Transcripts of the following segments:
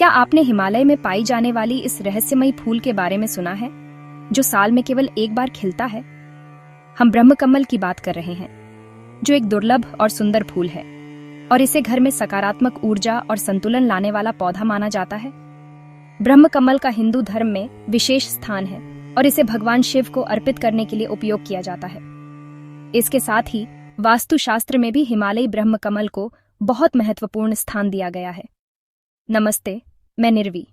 क्या आपने हिमालय में पाई जाने वाली इस रहस्यमयी फूल के बारे में सुना है, जो साल में केवल एक बार खिलता है? हम ब्रह्मकमल की बात कर रहे हैं, जो एक दुर्लभ और सुंदर फूल है और इसे घर में सकारात्मक ऊर्जा और संतुलन लाने वाला पौधा माना जाता है। ब्रह्मकमल का हिंदू धर्म में विशेष स्थान है और इसे भगवान शिव को अर्पित करने के लिए उपयोग किया जाता है। इसके साथ ही वास्तुशास्त्र में भी हिमालयी ब्रह्मकमल को बहुत महत्वपूर्ण स्थान दिया गया है। नमस्ते, मैं निर्वी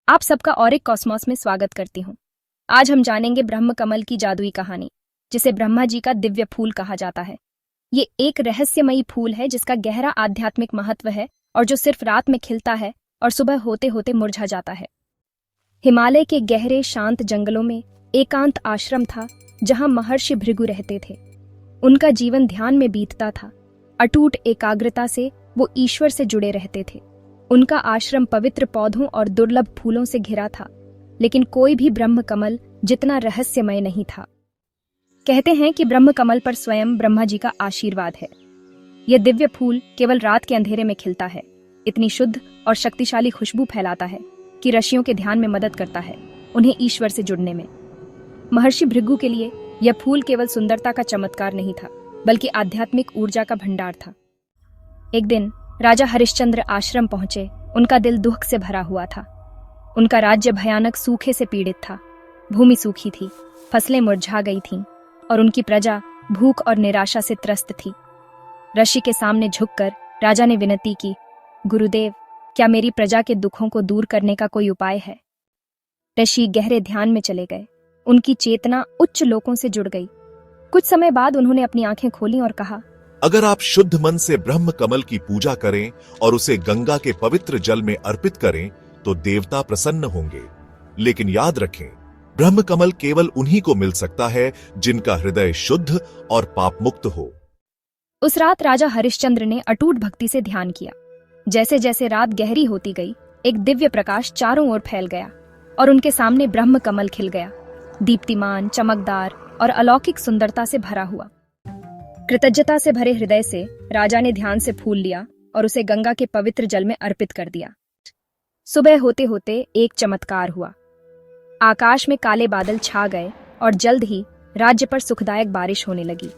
आप सबका औरिक कॉस्मॉस में स्वागत करती हूँ। आज हम जानेंगे ब्रह्मकमल की जादुई कहानी, जिसे ब्रह्मा जी का दिव्य फूल कहा जाता है। ये एक रहस्यमयी फूल है जिसका गहरा आध्यात्मिक महत्व है और जो सिर्फ रात में खिलता है और सुबह होते होते मुरझा जाता है। हिमालय के गहरे शांत जंगलों में एकांत आश्रम था, जहां महर्षि भृगु रहते थे। उनका जीवन ध्यान में बीतता था। अटूट एकाग्रता से वो ईश्वर से जुड़े रहते थे। उनका आश्रम पवित्र पौधों और दुर्लभ फूलों से घिरा था, लेकिन कोई भी ब्रह्मकमल जितना रहस्यमय नहीं था। कहते हैं कि ब्रह्मकमल पर स्वयं ब्रह्मा जी का आशीर्वाद है। यह दिव्य फूल केवल रात के अंधेरे में खिलता है, इतनी शुद्ध और शक्तिशाली खुशबू फैलाता है कि ऋषियों के ध्यान में मदद करता है, उन्हें ईश्वर से जुड़ने में। महर्षि भृगु के लिए यह फूल केवल सुंदरता का चमत्कार नहीं था, बल्कि आध्यात्मिक ऊर्जा का भंडार था। एक दिन राजा हरिश्चंद्र आश्रम पहुंचे। उनका दिल दुख से भरा हुआ था। उनका राज्य भयानक सूखे से पीड़ित था। भूमि सूखी थी, फसलें मुरझा गई थीं और उनकी प्रजा भूख और निराशा से त्रस्त थी। ऋषि के सामने झुककर राजा ने विनती की, गुरुदेव, क्या मेरी प्रजा के दुखों को दूर करने का कोई उपाय है? ऋषि गहरे ध्यान में चले गए। उनकी चेतना उच्च लोकों से जुड़ गई। कुछ समय बाद उन्होंने अपनी आंखें खोलीं और कहा, अगर आप शुद्ध मन से ब्रह्म कमल की पूजा करें और उसे गंगा के पवित्र जल में अर्पित करें तो देवता प्रसन्न होंगे। लेकिन याद रखें, ब्रह्म कमल केवल उन्हीं को मिल सकता है जिनका हृदय शुद्ध और पाप मुक्त हो। उस रात राजा हरिश्चंद्र ने अटूट भक्ति से ध्यान किया। जैसे जैसे रात गहरी होती गई, एक दिव्य प्रकाश चारों ओर फैल गया और उनके सामने ब्रह्म कमल खिल गया, दीप्तिमान, चमकदार और अलौकिक सुंदरता से भरा हुआ। कृतज्ञता से भरे हृदय से राजा ने ध्यान से फूल लिया और उसे गंगा के पवित्र जल में अर्पित कर दिया। सुबह होते होते एक चमत्कार हुआ। आकाश में काले बादल छा गए और जल्द ही राज्य पर सुखदायक बारिश होने लगी।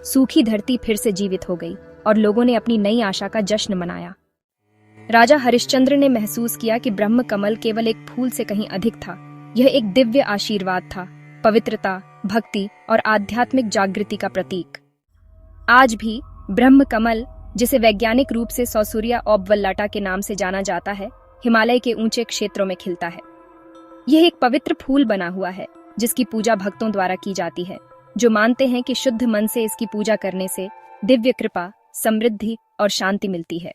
सूखी धरती फिर से जीवित हो गई और लोगों ने अपनी नई आशा का जश्न मनाया। राजा हरिश्चंद्र ने महसूस किया कि ब्रह्म कमल केवल एक फूल से कहीं अधिक था। यह एक दिव्य आशीर्वाद था, पवित्रता, भक्ति और आध्यात्मिक जागृति का प्रतीक। आज भी ब्रह्म कमल, जिसे वैज्ञानिक रूप से सौसूरिया ऑबवल्लाटा के नाम से जाना जाता है, हिमालय के ऊंचे क्षेत्रों में खिलता है। यह एक पवित्र फूल बना हुआ है जिसकी पूजा भक्तों द्वारा की जाती है, जो मानते हैं कि शुद्ध मन से इसकी पूजा करने से दिव्य कृपा, समृद्धि और शांति मिलती है।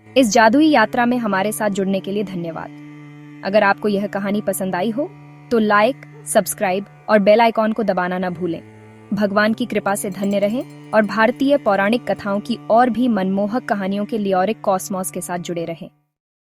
इस जादुई यात्रा में हमारे साथ जुड़ने के लिए धन्यवाद। अगर आपको यह कहानी पसंद आई हो तो लाइक, सब्सक्राइब और बेल आइकॉन को दबाना न भूलें। भगवान की कृपा से धन्य रहें और भारतीय पौराणिक कथाओं की और भी मनमोहक कहानियों के लिए औरिक कॉस्मॉस के साथ जुड़े रहें।